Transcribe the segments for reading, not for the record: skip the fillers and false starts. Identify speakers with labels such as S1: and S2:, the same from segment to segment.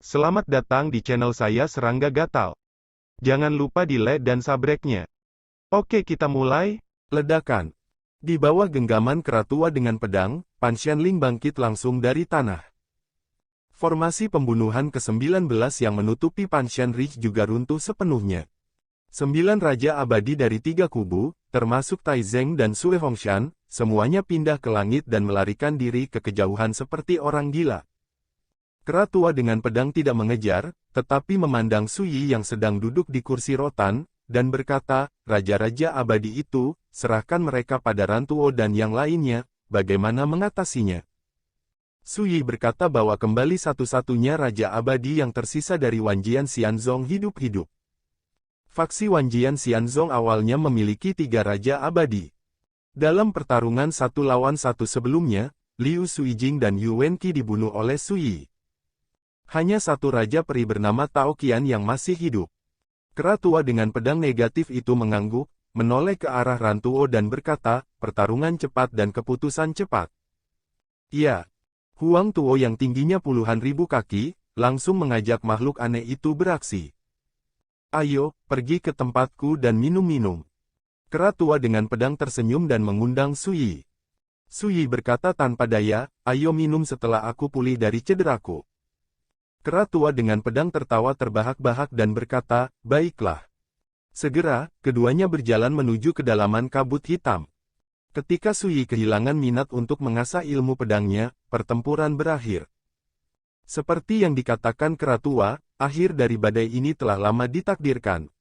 S1: Selamat datang di channel saya Serangga Gatal. Jangan lupa di like dan subscribe-nya. Oke, kita mulai. Ledakan. Di bawah genggaman Keratua dengan pedang, Pan Xianling bangkit langsung dari tanah. Formasi pembunuhan ke-19 yang menutupi Pan Xianrich juga runtuh sepenuhnya. 9 raja abadi dari 3 kubu, termasuk Tai Zeng dan Sue Hongshan, semuanya pindah ke langit dan melarikan diri ke kejauhan seperti orang gila. Keratua dengan pedang tidak mengejar, tetapi memandang Sui yang sedang duduk di kursi rotan, dan berkata, "Raja-raja abadi itu, serahkan mereka pada Rantuo dan yang lainnya, bagaimana mengatasinya?" Sui berkata bahwa kembali satu-satunya raja abadi yang tersisa dari Wanjian Xianzong hidup-hidup. Faksi Wanjian Xianzong awalnya memiliki 3 raja abadi. Dalam pertarungan 1 lawan 1 sebelumnya, Liu Suijing dan Yu Wenqi dibunuh oleh Sui. Hanya 1 raja peri bernama Tao Qian yang masih hidup. Keratua dengan pedang negatif itu mengangguk, menoleh ke arah Rantuo dan berkata, "Pertarungan cepat dan keputusan cepat." Ya. Huang Tuo yang tingginya puluhan ribu kaki, langsung mengajak makhluk aneh itu beraksi. "Ayo, pergi ke tempatku dan minum-minum." Keratua dengan pedang tersenyum dan mengundang Sui. Sui berkata tanpa daya, "Ayo minum setelah aku pulih dari cederaku." Keratua dengan pedang tertawa terbahak-bahak dan berkata, "Baiklah." Segera, keduanya berjalan menuju kedalaman kabut hitam. Ketika Sui kehilangan minat untuk mengasah ilmu pedangnya, pertempuran berakhir. Seperti yang dikatakan Keratua, akhir dari badai ini telah lama ditakdirkan.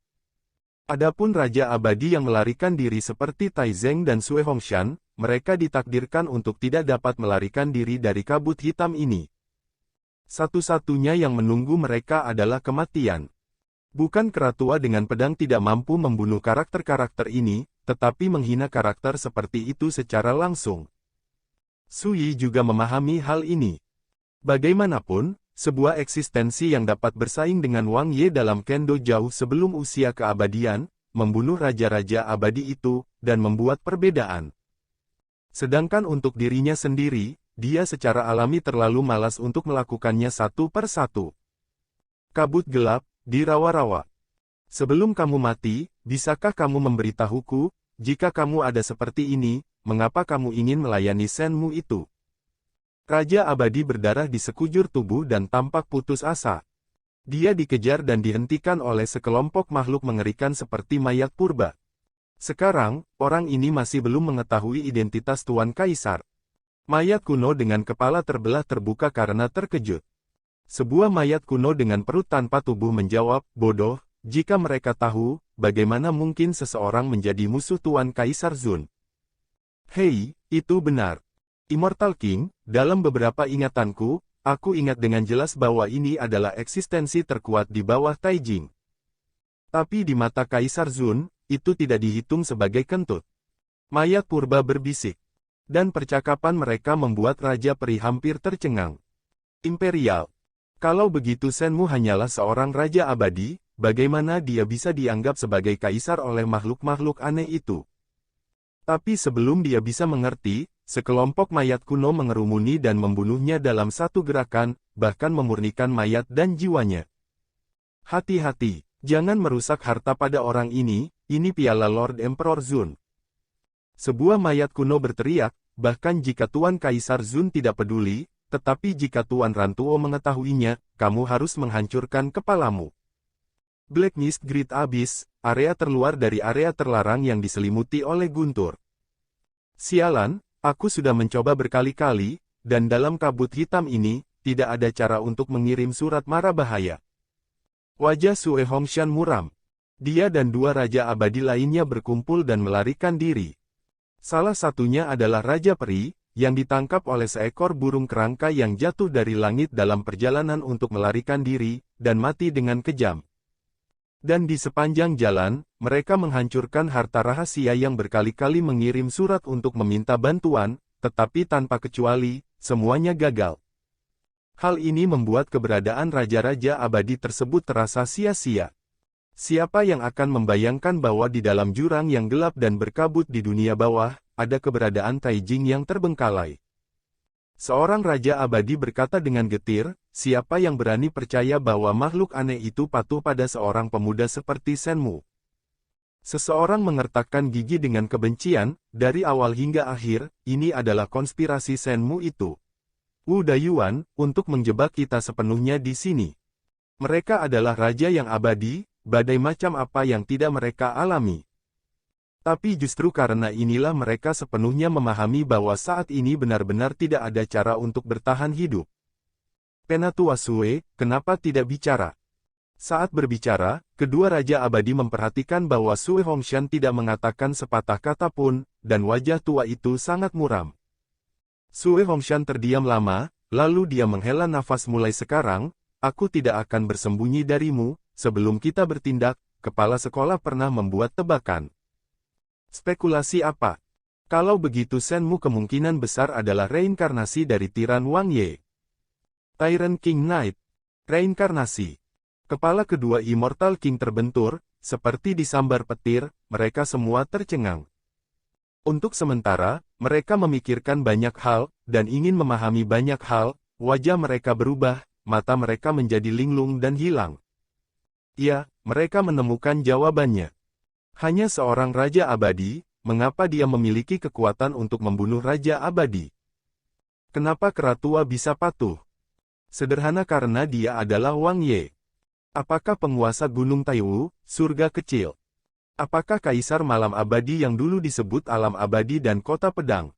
S1: Adapun Raja Abadi yang melarikan diri seperti Tai Zeng dan Sue Hongshan, mereka ditakdirkan untuk tidak dapat melarikan diri dari kabut hitam ini. Satu-satunya yang menunggu mereka adalah kematian. Bukan Keratua dengan pedang tidak mampu membunuh karakter-karakter ini, tetapi menghina karakter seperti itu secara langsung. Sui juga memahami hal ini. Bagaimanapun, sebuah eksistensi yang dapat bersaing dengan Wang Ye dalam kendo jauh sebelum usia keabadian, membunuh raja-raja abadi itu, dan membuat perbedaan. Sedangkan untuk dirinya sendiri, dia secara alami terlalu malas untuk melakukannya satu per satu. Kabut gelap, di rawa-rawa. "Sebelum kamu mati, bisakah kamu memberitahuku, jika kamu ada seperti ini, mengapa kamu ingin melayani Senmu itu?" Raja abadi berdarah di sekujur tubuh dan tampak putus asa. Dia dikejar dan dihentikan oleh sekelompok makhluk mengerikan seperti mayat purba. Sekarang, orang ini masih belum mengetahui identitas Tuan Kaisar. Mayat kuno dengan kepala terbelah terbuka karena terkejut. Sebuah mayat kuno dengan perut tanpa tubuh menjawab, "Bodoh, jika mereka tahu, bagaimana mungkin seseorang menjadi musuh Tuan Kaisar Zun?" "Hei, itu benar. Immortal King, dalam beberapa ingatanku, aku ingat dengan jelas bahwa ini adalah eksistensi terkuat di bawah Taijing. Tapi di mata Kaisar Zun, itu tidak dihitung sebagai kentut." Mayat purba berbisik. Dan percakapan mereka membuat Raja Peri hampir tercengang. "Imperial. Kalau begitu Senmu hanyalah seorang raja abadi, bagaimana dia bisa dianggap sebagai kaisar oleh makhluk-makhluk aneh itu?" Tapi sebelum dia bisa mengerti, sekelompok mayat kuno mengerumuni dan membunuhnya dalam satu gerakan, bahkan memurnikan mayat dan jiwanya. "Hati-hati, jangan merusak harta pada orang ini piala Lord Emperor Zun." Sebuah mayat kuno berteriak, "Bahkan jika Tuan Kaisar Zun tidak peduli, tetapi jika Tuan Rantuo mengetahuinya, kamu harus menghancurkan kepalamu." Black Mist Great Abyss, area terluar dari area terlarang yang diselimuti oleh guntur. "Sialan, aku sudah mencoba berkali-kali, dan dalam kabut hitam ini, tidak ada cara untuk mengirim surat mara bahaya." Wajah Sue Hongshan muram. Dia dan 2 raja abadi lainnya berkumpul dan melarikan diri. Salah satunya adalah Raja Peri, yang ditangkap oleh seekor burung kerangka yang jatuh dari langit dalam perjalanan untuk melarikan diri, dan mati dengan kejam. Dan di sepanjang jalan, mereka menghancurkan harta rahasia yang berkali-kali mengirim surat untuk meminta bantuan, tetapi tanpa kecuali, semuanya gagal. Hal ini membuat keberadaan raja-raja abadi tersebut terasa sia-sia. Siapa yang akan membayangkan bahwa di dalam jurang yang gelap dan berkabut di dunia bawah, ada keberadaan Taijing yang terbengkalai? Seorang raja abadi berkata dengan getir, siapa yang berani percaya bahwa makhluk aneh itu patuh pada seorang pemuda seperti Shenmu? Seseorang mengertakkan gigi dengan kebencian, dari awal hingga akhir, ini adalah konspirasi Shenmu itu. Wu Dayuan, untuk menjebak kita sepenuhnya di sini. Mereka adalah raja yang abadi, badai macam apa yang tidak mereka alami. Tapi justru karena inilah mereka sepenuhnya memahami bahwa saat ini benar-benar tidak ada cara untuk bertahan hidup. Penatua Sue, kenapa tidak bicara? Saat berbicara, kedua raja abadi memperhatikan bahwa Sue Hongshan tidak mengatakan sepatah kata pun, dan wajah tua itu sangat muram. Sue Hongshan terdiam lama, lalu dia menghela nafas. Mulai sekarang, aku tidak akan bersembunyi darimu. Sebelum kita bertindak, kepala sekolah pernah membuat tebakan. Spekulasi apa? Kalau begitu Shenmu kemungkinan besar adalah reinkarnasi dari tiran Wang Ye. Tyrant King Knight. Reinkarnasi. Kepala kedua Immortal King terbentur, seperti disambar petir, mereka semua tercengang. Untuk sementara, mereka memikirkan banyak hal, dan ingin memahami banyak hal, wajah mereka berubah, mata mereka menjadi linglung dan hilang. Ya, mereka menemukan jawabannya. Hanya seorang Raja Abadi, mengapa dia memiliki kekuatan untuk membunuh Raja Abadi? Kenapa Keratua bisa patuh? Sederhana karena dia adalah Wang Ye. Apakah penguasa Gunung Taiwu, surga kecil? Apakah Kaisar Malam Abadi yang dulu disebut Alam Abadi dan Kota Pedang?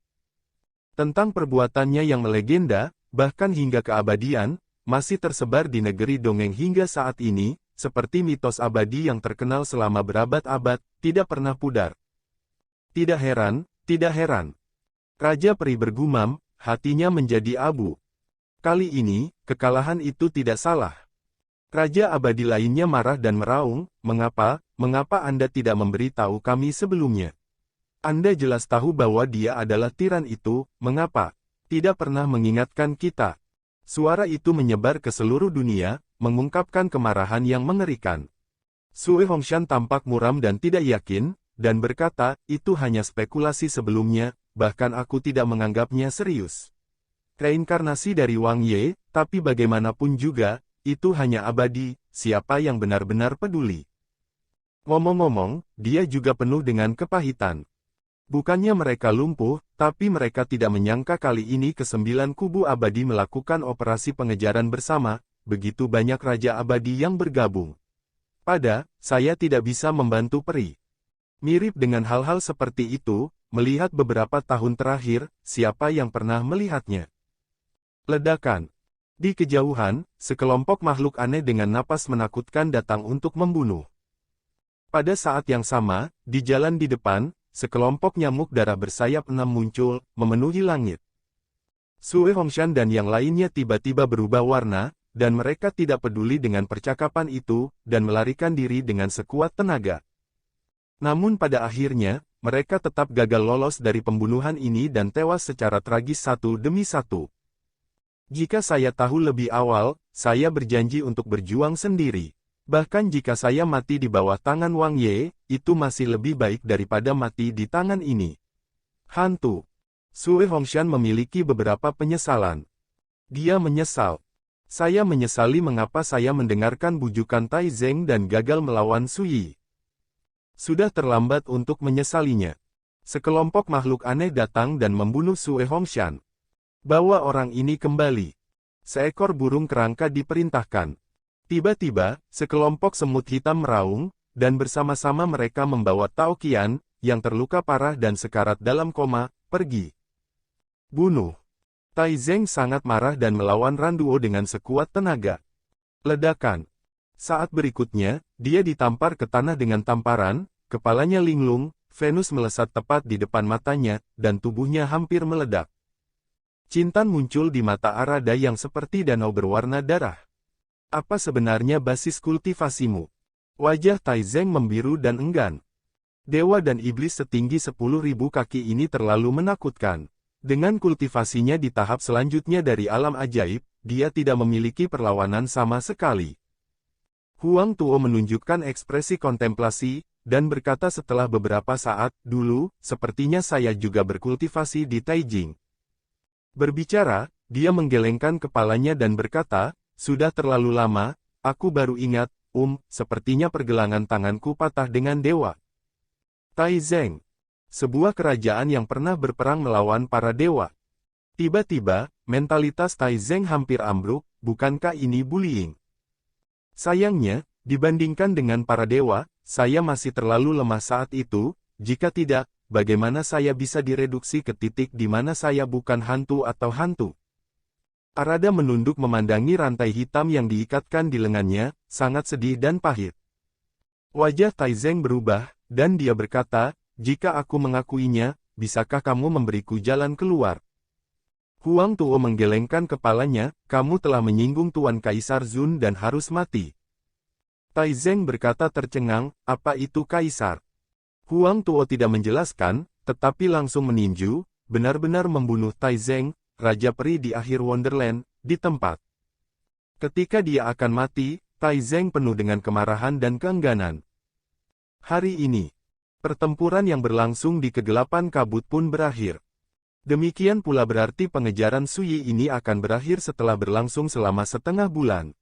S1: Tentang perbuatannya yang melegenda, bahkan hingga keabadian, masih tersebar di negeri dongeng hingga saat ini, seperti mitos abadi yang terkenal selama berabad-abad, tidak pernah pudar. Tidak heran, tidak heran. Raja Peri bergumam, hatinya menjadi abu. Kali ini, kekalahan itu tidak salah. Raja abadi lainnya marah dan meraung, mengapa Anda tidak memberitahu kami sebelumnya? Anda jelas tahu bahwa dia adalah tiran itu, mengapa tidak pernah mengingatkan kita? Suara itu menyebar ke seluruh dunia, mengungkapkan kemarahan yang mengerikan. Sue Hongshan tampak muram dan tidak yakin, dan berkata, itu hanya spekulasi sebelumnya, bahkan aku tidak menganggapnya serius. Reinkarnasi dari Wang Ye, tapi bagaimanapun juga, itu hanya abadi, siapa yang benar-benar peduli? Ngomong-ngomong, dia juga penuh dengan kepahitan. Bukannya mereka lumpuh, tapi mereka tidak menyangka kali ini ke-9 kubu abadi melakukan operasi pengejaran bersama, begitu banyak raja abadi yang bergabung. Saya tidak bisa membantu peri. Mirip dengan hal-hal seperti itu, melihat beberapa tahun terakhir, siapa yang pernah melihatnya? Ledakan. Di kejauhan, sekelompok makhluk aneh dengan napas menakutkan datang untuk membunuh. Pada saat yang sama, di jalan di depan, sekelompok nyamuk darah bersayap 6 muncul, memenuhi langit. Sue Hongshan dan yang lainnya tiba-tiba berubah warna, dan mereka tidak peduli dengan percakapan itu, dan melarikan diri dengan sekuat tenaga. Namun pada akhirnya, mereka tetap gagal lolos dari pembunuhan ini dan tewas secara tragis satu demi satu. Jika saya tahu lebih awal, saya berjanji untuk berjuang sendiri. Bahkan jika saya mati di bawah tangan Wang Ye, itu masih lebih baik daripada mati di tangan ini. Hantu. Sue Hongshan memiliki beberapa penyesalan. Dia menyesal. Saya menyesali mengapa saya mendengarkan bujukan Tai Zeng dan gagal melawan Suyi. Sudah terlambat untuk menyesalinya. Sekelompok makhluk aneh datang dan membunuh Sue Hongshan. Bawa orang ini kembali. Seekor burung kerangka diperintahkan. Tiba-tiba, sekelompok semut hitam meraung, dan bersama-sama mereka membawa Tao Qian, yang terluka parah dan sekarat dalam koma, pergi. Bunuh. Tai Zeng sangat marah dan melawan Randuo dengan sekuat tenaga. Ledakan. Saat berikutnya, dia ditampar ke tanah dengan tamparan, kepalanya linglung, Venus melesat tepat di depan matanya, dan tubuhnya hampir meledak. Cintan muncul di mata Arada yang seperti danau berwarna darah. Apa sebenarnya basis kultivasimu? Wajah Tai Zeng membiru dan enggan. Dewa dan iblis setinggi 10.000 kaki ini terlalu menakutkan. Dengan kultivasinya di tahap selanjutnya dari alam ajaib, dia tidak memiliki perlawanan sama sekali. Huang Tuo menunjukkan ekspresi kontemplasi, dan berkata setelah beberapa saat, dulu, sepertinya saya juga berkultivasi di Taijing. Berbicara, dia menggelengkan kepalanya dan berkata, sudah terlalu lama, aku baru ingat, sepertinya pergelangan tanganku patah dengan dewa. Taizeng. Sebuah kerajaan yang pernah berperang melawan para dewa. Tiba-tiba, mentalitas Taizeng hampir ambruk, bukankah ini bullying? Sayangnya, dibandingkan dengan para dewa, saya masih terlalu lemah saat itu, jika tidak, bagaimana saya bisa direduksi ke titik di mana saya bukan hantu atau hantu? Arada menunduk memandangi rantai hitam yang diikatkan di lengannya, sangat sedih dan pahit. Wajah Taizeng berubah, dan dia berkata, jika aku mengakuinya, bisakah kamu memberiku jalan keluar? Huang Tuo menggelengkan kepalanya, kamu telah menyinggung Tuan Kaisar Zun dan harus mati. Taizeng berkata tercengang, apa itu Kaisar? Huang Tuo tidak menjelaskan, tetapi langsung meninju, benar-benar membunuh Taizeng, Raja Peri di akhir Wonderland, di tempat. Ketika dia akan mati, Taizeng penuh dengan kemarahan dan keengganan. Hari ini, pertempuran yang berlangsung di kegelapan kabut pun berakhir. Demikian pula berarti pengejaran Suyi ini akan berakhir setelah berlangsung selama setengah bulan.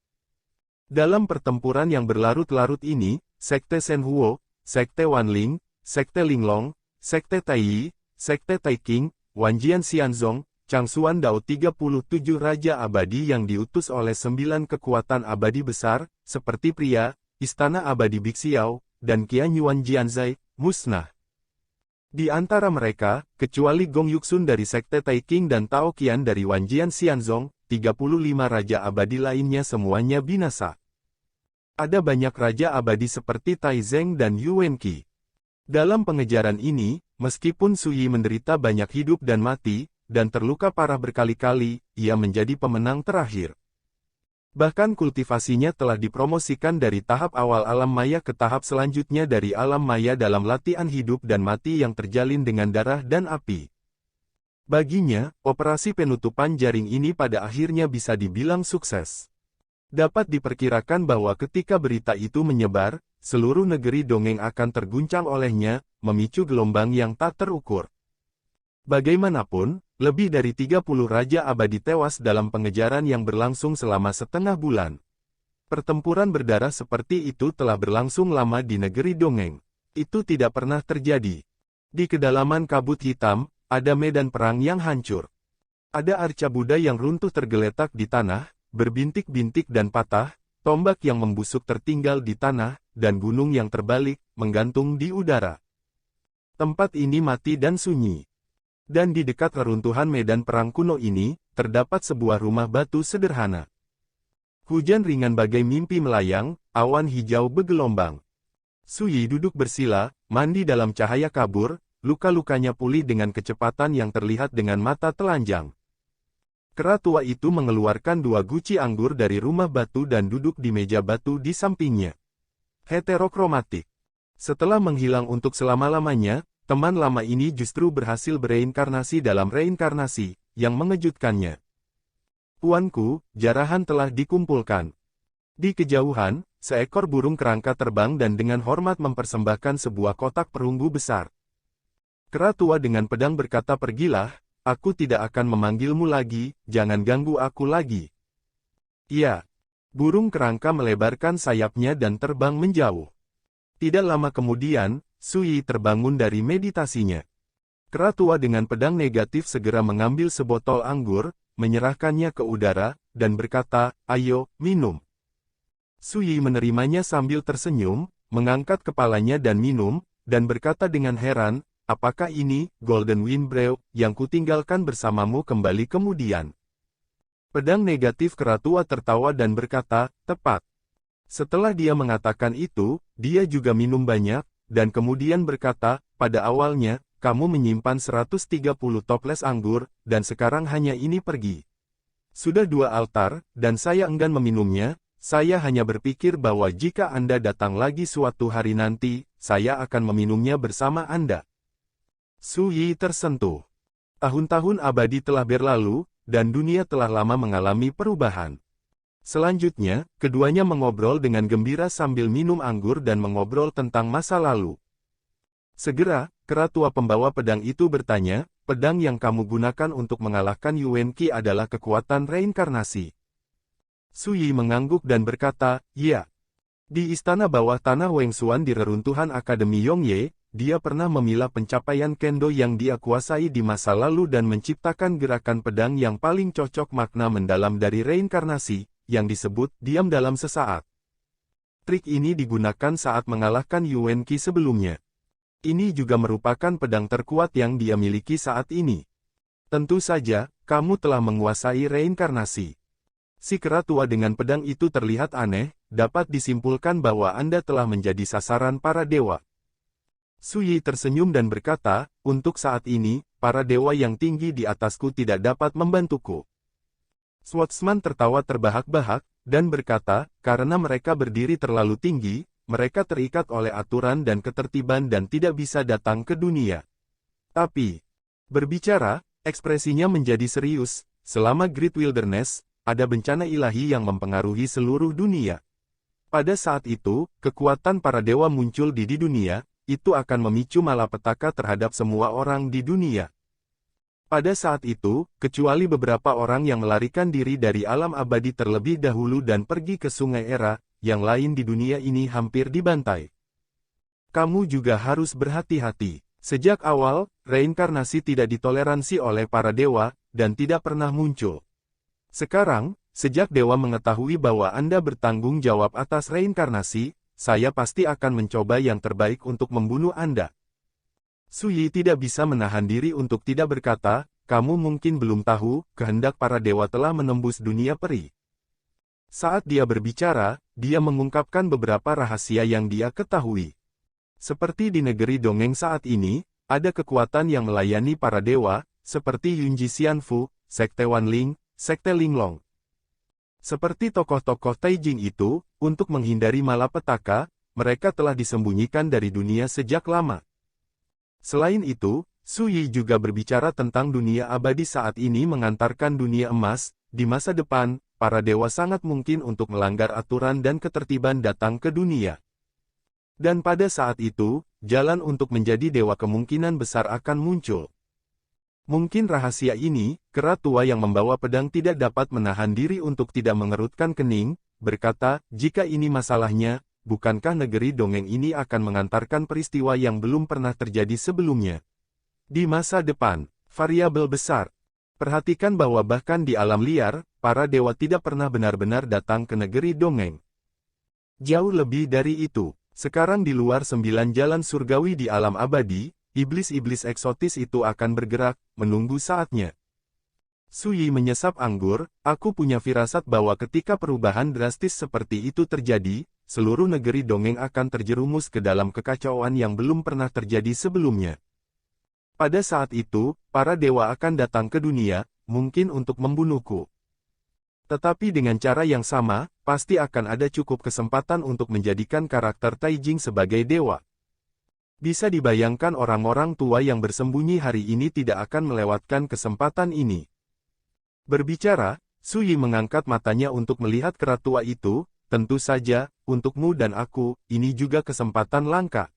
S1: Dalam pertempuran yang berlarut-larut ini, Sekte Shenhuo, Sekte Wanling, Sekte Linglong, Sekte Taiyi, Sekte Taiking, Wanjian Xianzong, Changsuan Dao 37 Raja Abadi yang diutus oleh 9 kekuatan abadi besar, seperti pria, Istana Abadi Bixiao, dan Qian Yuan Jianzai, musnah. Di antara mereka, kecuali Gong Yuxun dari Sekte Taiking dan Tao Qian dari Wanjian Xianzong, 35 Raja Abadi lainnya semuanya binasa. Ada banyak Raja Abadi seperti Taizeng dan Yuwenqi. Dalam pengejaran ini, meskipun Suyi menderita banyak hidup dan mati, dan terluka parah berkali-kali, ia menjadi pemenang terakhir. Bahkan kultivasinya telah dipromosikan dari tahap awal alam maya ke tahap selanjutnya dari alam maya dalam latihan hidup dan mati yang terjalin dengan darah dan api. Baginya, operasi penutupan jaring ini pada akhirnya bisa dibilang sukses. Dapat diperkirakan bahwa ketika berita itu menyebar, seluruh negeri dongeng akan terguncang olehnya, memicu gelombang yang tak terukur. Bagaimanapun, lebih dari 30 Raja Abadi tewas dalam pengejaran yang berlangsung selama setengah bulan. Pertempuran berdarah seperti itu telah berlangsung lama di negeri dongeng. Itu tidak pernah terjadi. Di kedalaman kabut hitam, ada medan perang yang hancur. Ada arca Buddha yang runtuh tergeletak di tanah, berbintik-bintik dan patah, tombak yang membusuk tertinggal di tanah, dan gunung yang terbalik, menggantung di udara. Tempat ini mati dan sunyi. Dan di dekat reruntuhan medan perang kuno ini, terdapat sebuah rumah batu sederhana. Hujan ringan bagai mimpi melayang, awan hijau bergelombang. Suyi duduk bersila, mandi dalam cahaya kabur, luka-lukanya pulih dengan kecepatan yang terlihat dengan mata telanjang. Kera tua itu mengeluarkan 2 guci anggur dari rumah batu dan duduk di meja batu di sampingnya. Heterokromatik. Setelah menghilang untuk selama-lamanya, teman lama ini justru berhasil bereinkarnasi dalam reinkarnasi, yang mengejutkannya. Tuanku, jarahan telah dikumpulkan. Di kejauhan, seekor burung kerangka terbang dan dengan hormat mempersembahkan sebuah kotak perunggu besar. Kera tua dengan pedang berkata, pergilah, aku tidak akan memanggilmu lagi, jangan ganggu aku lagi. Iya. Burung kerangka melebarkan sayapnya dan terbang menjauh. Tidak lama kemudian, Suyi terbangun dari meditasinya. Kera tua dengan pedang negatif segera mengambil sebotol anggur, menyerahkannya ke udara, dan berkata, ayo, minum. Suyi menerimanya sambil tersenyum, mengangkat kepalanya dan minum, dan berkata dengan heran, apakah ini, Golden Wind Brew, yang kutinggalkan bersamamu kembali kemudian? Pedang negatif kera tua tertawa dan berkata, tepat. Setelah dia mengatakan itu, dia juga minum banyak, dan kemudian berkata, pada awalnya, kamu menyimpan 130 toples anggur, dan sekarang hanya ini pergi. Sudah 2 altar, dan saya enggan meminumnya, saya hanya berpikir bahwa jika Anda datang lagi suatu hari nanti, saya akan meminumnya bersama Anda. Suyi tersentuh. Tahun-tahun abadi telah berlalu, dan dunia telah lama mengalami perubahan. Selanjutnya, keduanya mengobrol dengan gembira sambil minum anggur dan mengobrol tentang masa lalu. Segera, kera tua pembawa pedang itu bertanya, pedang yang kamu gunakan untuk mengalahkan Yuwenqi adalah kekuatan reinkarnasi. Su Yi mengangguk dan berkata, "Ya." Di istana bawah tanah Weng Xuan di reruntuhan Akademi Yongye, dia pernah memilah pencapaian kendo yang dia kuasai di masa lalu dan menciptakan gerakan pedang yang paling cocok makna mendalam dari reinkarnasi, yang disebut diam dalam sesaat. Trik ini digunakan saat mengalahkan Yuan Qi sebelumnya. Ini juga merupakan pedang terkuat yang dia miliki saat ini. Tentu saja, kamu telah menguasai reinkarnasi. Si kera tua dengan pedang itu terlihat aneh, dapat disimpulkan bahwa Anda telah menjadi sasaran para dewa. Su Yi tersenyum dan berkata, untuk saat ini, para dewa yang tinggi di atasku tidak dapat membantuku. Swordsman tertawa terbahak-bahak, dan berkata, karena mereka berdiri terlalu tinggi, mereka terikat oleh aturan dan ketertiban dan tidak bisa datang ke dunia. Tapi, berbicara, ekspresinya menjadi serius, selama Great Wilderness, ada bencana ilahi yang mempengaruhi seluruh dunia. Pada saat itu, kekuatan para dewa muncul di dunia, itu akan memicu malapetaka terhadap semua orang di dunia. Pada saat itu, kecuali beberapa orang yang melarikan diri dari alam abadi terlebih dahulu dan pergi ke Sungai Era, yang lain di dunia ini hampir dibantai. Kamu juga harus berhati-hati. Sejak awal, reinkarnasi tidak ditoleransi oleh para dewa, dan tidak pernah muncul. Sekarang, sejak dewa mengetahui bahwa Anda bertanggung jawab atas reinkarnasi, saya pasti akan mencoba yang terbaik untuk membunuh Anda. Su Yi tidak bisa menahan diri untuk tidak berkata, kamu mungkin belum tahu, kehendak para dewa telah menembus dunia peri. Saat dia berbicara, dia mengungkapkan beberapa rahasia yang dia ketahui. Seperti di negeri dongeng saat ini, ada kekuatan yang melayani para dewa, seperti Yunji Xianfu, Sekte Wanling, Sekte Linglong. Seperti tokoh-tokoh Taijing itu, untuk menghindari malapetaka, mereka telah disembunyikan dari dunia sejak lama. Selain itu, Su Yi juga berbicara tentang dunia abadi saat ini mengantarkan dunia emas, di masa depan, para dewa sangat mungkin untuk melanggar aturan dan ketertiban datang ke dunia. Dan pada saat itu, jalan untuk menjadi dewa kemungkinan besar akan muncul. Mungkin rahasia ini, kera tua yang membawa pedang tidak dapat menahan diri untuk tidak mengerutkan kening, berkata, jika ini masalahnya, bukankah negeri dongeng ini akan mengantarkan peristiwa yang belum pernah terjadi sebelumnya? Di masa depan, variabel besar. Perhatikan bahwa bahkan di alam liar, para dewa tidak pernah benar-benar datang ke negeri dongeng. Jauh lebih dari itu, sekarang di luar 9 jalan surgawi di alam abadi, iblis-iblis eksotis itu akan bergerak, menunggu saatnya. Su Yi menyesap anggur, aku punya firasat bahwa ketika perubahan drastis seperti itu terjadi, seluruh negeri dongeng akan terjerumus ke dalam kekacauan yang belum pernah terjadi sebelumnya. Pada saat itu, para dewa akan datang ke dunia, mungkin untuk membunuhku. Tetapi dengan cara yang sama, pasti akan ada cukup kesempatan untuk menjadikan karakter Taijing sebagai dewa. Bisa dibayangkan orang-orang tua yang bersembunyi hari ini tidak akan melewatkan kesempatan ini. Berbicara, Su Yi mengangkat matanya untuk melihat kera tua itu, tentu saja, untukmu dan aku, ini juga kesempatan langka.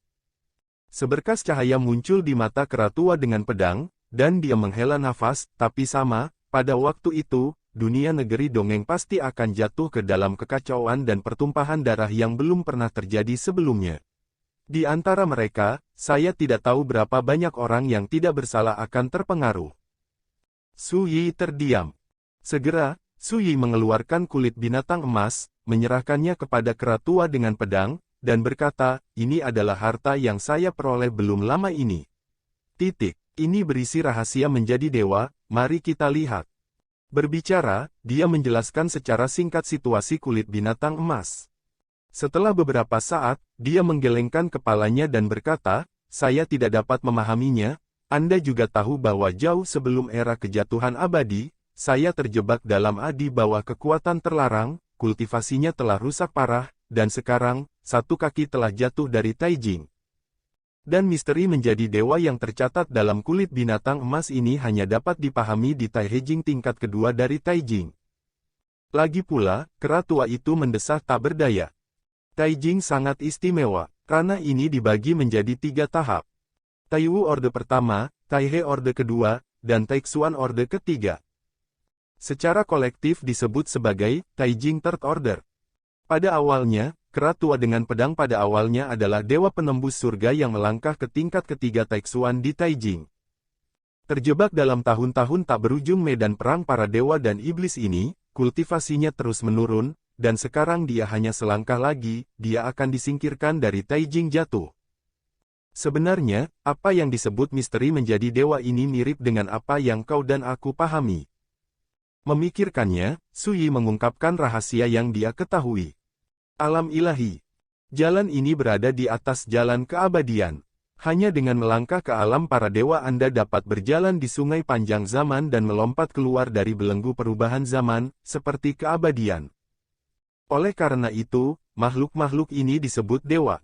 S1: Seberkas cahaya muncul di mata kera tua dengan pedang, dan dia menghela nafas, tapi sama, pada waktu itu, dunia negeri dongeng pasti akan jatuh ke dalam kekacauan dan pertumpahan darah yang belum pernah terjadi sebelumnya. Di antara mereka, saya tidak tahu berapa banyak orang yang tidak bersalah akan terpengaruh. Su Yi terdiam. Segera, Su Yi mengeluarkan kulit binatang emas, menyerahkannya kepada kera tua dengan pedang, dan berkata, ini adalah harta yang saya peroleh belum lama ini. Ini berisi rahasia menjadi dewa, mari kita lihat. Berbicara, dia menjelaskan secara singkat situasi kulit binatang emas. Setelah beberapa saat, dia menggelengkan kepalanya dan berkata, saya tidak dapat memahaminya, Anda juga tahu bahwa jauh sebelum era kejatuhan abadi, saya terjebak dalam adi bawah kekuatan terlarang, kultivasinya telah rusak parah, dan sekarang, satu kaki telah jatuh dari Taijing. Dan misteri menjadi dewa yang tercatat dalam kulit binatang emas ini hanya dapat dipahami di Taihejing tingkat kedua dari Taijing. Lagi pula, kera tua itu mendesah tak berdaya. Taijing sangat istimewa, karena ini dibagi menjadi 3 tahap. Taiwu Orde pertama, Taihe Orde kedua, dan Taixuan Orde ketiga. secara kolektif disebut sebagai Taijing Third Order. Pada awalnya, kera tua dengan pedang pada awalnya adalah dewa penembus surga yang melangkah ke tingkat ketiga Taixuan di Taijing. Terjebak dalam tahun-tahun tak berujung medan perang para dewa dan iblis ini, kultivasinya terus menurun, dan sekarang dia hanya selangkah lagi, dia akan disingkirkan dari Taijing jatuh. Sebenarnya, apa yang disebut misteri menjadi dewa ini mirip dengan apa yang kau dan aku pahami. Memikirkannya, Sui mengungkapkan rahasia yang dia ketahui. Alam ilahi. Jalan ini berada di atas jalan keabadian. Hanya dengan melangkah ke alam para dewa Anda dapat berjalan di sungai panjang zaman dan melompat keluar dari belenggu perubahan zaman, seperti keabadian. Oleh karena itu, makhluk-makhluk ini disebut dewa.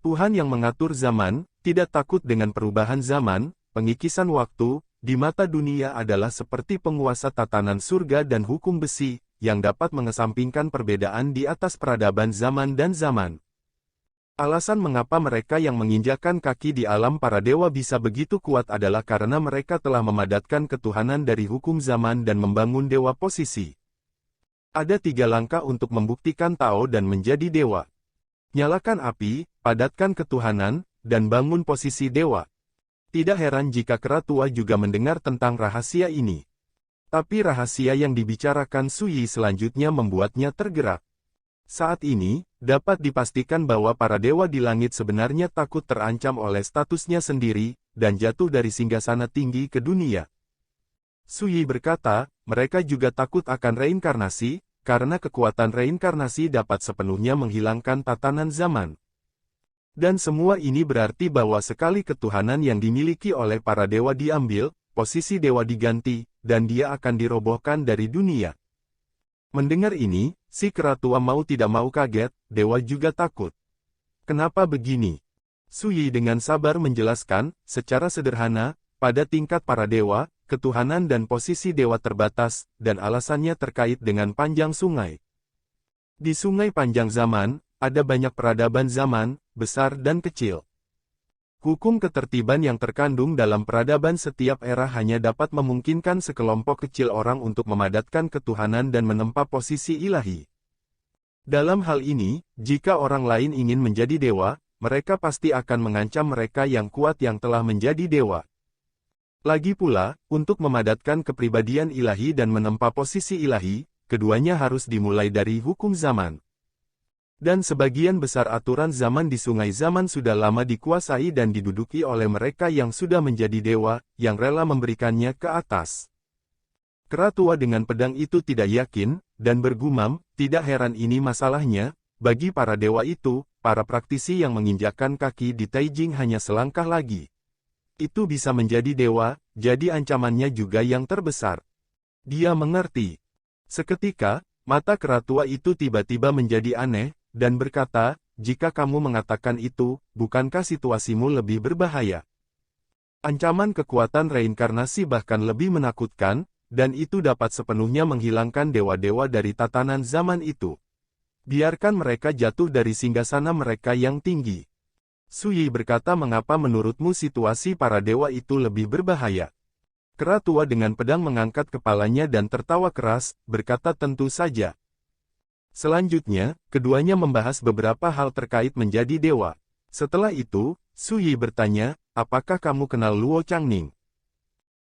S1: Tuhan yang mengatur zaman, tidak takut dengan perubahan zaman, pengikisan waktu, di mata dunia adalah seperti penguasa tatanan surga dan hukum besi, yang dapat mengesampingkan perbedaan di atas peradaban zaman dan zaman. Alasan mengapa mereka yang menginjakkan kaki di alam para dewa bisa begitu kuat adalah karena mereka telah memadatkan ketuhanan dari hukum zaman dan membangun dewa posisi. Ada 3 langkah untuk membuktikan Tao dan menjadi dewa. Nyalakan api, padatkan ketuhanan, dan bangun posisi dewa. Tidak heran jika kera tua juga mendengar tentang rahasia ini. Tapi rahasia yang dibicarakan Sui selanjutnya membuatnya tergerak. Saat ini, dapat dipastikan bahwa para dewa di langit sebenarnya takut terancam oleh statusnya sendiri, dan jatuh dari singgasana tinggi ke dunia. Sui berkata, mereka juga takut akan reinkarnasi, karena kekuatan reinkarnasi dapat sepenuhnya menghilangkan tatanan zaman. Dan semua ini berarti bahwa sekali ketuhanan yang dimiliki oleh para dewa diambil, posisi dewa diganti, dan dia akan dirobohkan dari dunia. Mendengar ini, si kera tua mau tidak mau kaget, dewa juga takut. Kenapa begini? Sui dengan sabar menjelaskan, secara sederhana, pada tingkat para dewa, ketuhanan dan posisi dewa terbatas, dan alasannya terkait dengan panjang sungai. Di sungai panjang zaman, ada banyak peradaban zaman, besar dan kecil. Hukum ketertiban yang terkandung dalam peradaban setiap era hanya dapat memungkinkan sekelompok kecil orang untuk memadatkan ketuhanan dan menempa posisi ilahi. Dalam hal ini, jika orang lain ingin menjadi dewa, mereka pasti akan mengancam mereka yang kuat yang telah menjadi dewa. Lagi pula, untuk memadatkan kepribadian ilahi dan menempa posisi ilahi, keduanya harus dimulai dari hukum zaman. Dan sebagian besar aturan zaman di sungai zaman sudah lama dikuasai dan diduduki oleh mereka yang sudah menjadi dewa, yang rela memberikannya ke atas. Kera tua dengan pedang itu tidak yakin, dan bergumam, tidak heran ini masalahnya, bagi para dewa itu, para praktisi yang menginjakkan kaki di Taijing hanya selangkah lagi. Itu bisa menjadi dewa, jadi ancamannya juga yang terbesar. Dia mengerti. Seketika, mata kera tua itu tiba-tiba menjadi aneh, dan berkata, jika kamu mengatakan itu, bukankah situasimu lebih berbahaya? Ancaman kekuatan reinkarnasi bahkan lebih menakutkan, dan itu dapat sepenuhnya menghilangkan dewa-dewa dari tatanan zaman itu. Biarkan mereka jatuh dari singgasana mereka yang tinggi. Sui berkata, mengapa menurutmu situasi para dewa itu lebih berbahaya? Kera tua dengan pedang mengangkat kepalanya dan tertawa keras, berkata tentu saja. Selanjutnya, keduanya membahas beberapa hal terkait menjadi dewa. Setelah itu, Sui bertanya, apakah kamu kenal Luo Changning?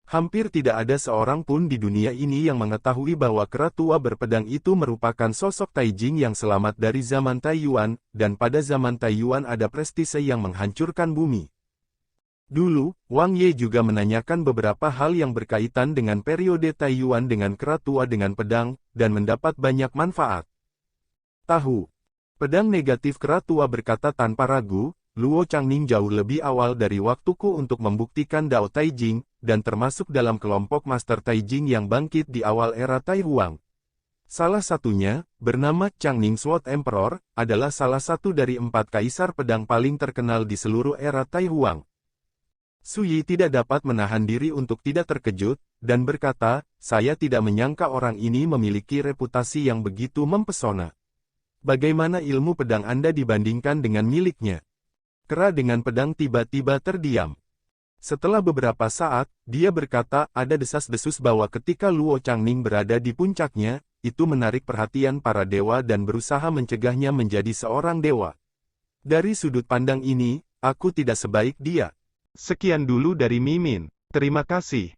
S1: Hampir tidak ada seorang pun di dunia ini yang mengetahui bahwa kera tua berpedang itu merupakan sosok Taijing yang selamat dari zaman Taiyuan, dan pada zaman Taiyuan ada prestise yang menghancurkan bumi. Dulu, Wang Ye juga menanyakan beberapa hal yang berkaitan dengan periode Taiyuan dengan kera tua dengan pedang, dan mendapat banyak manfaat. Tahu. Pedang negatif kera tua berkata tanpa ragu, Luo Changning jauh lebih awal dari waktuku untuk membuktikan Dao Taijing, dan termasuk dalam kelompok Master Taijing yang bangkit di awal era Tai Huang. Salah satunya, bernama Changning Sword Emperor, adalah salah satu dari 4 kaisar pedang paling terkenal di seluruh era Tai Huang. Sui tidak dapat menahan diri untuk tidak terkejut, dan berkata, saya tidak menyangka orang ini memiliki reputasi yang begitu mempesona. Bagaimana ilmu pedang Anda dibandingkan dengan miliknya? Kera dengan pedang tiba-tiba terdiam. Setelah beberapa saat, dia berkata ada desas-desus bahwa ketika Luo Changning berada di puncaknya, itu menarik perhatian para dewa dan berusaha mencegahnya menjadi seorang dewa. Dari sudut pandang ini, aku tidak sebaik dia. Sekian dulu dari Mimin. Terima kasih.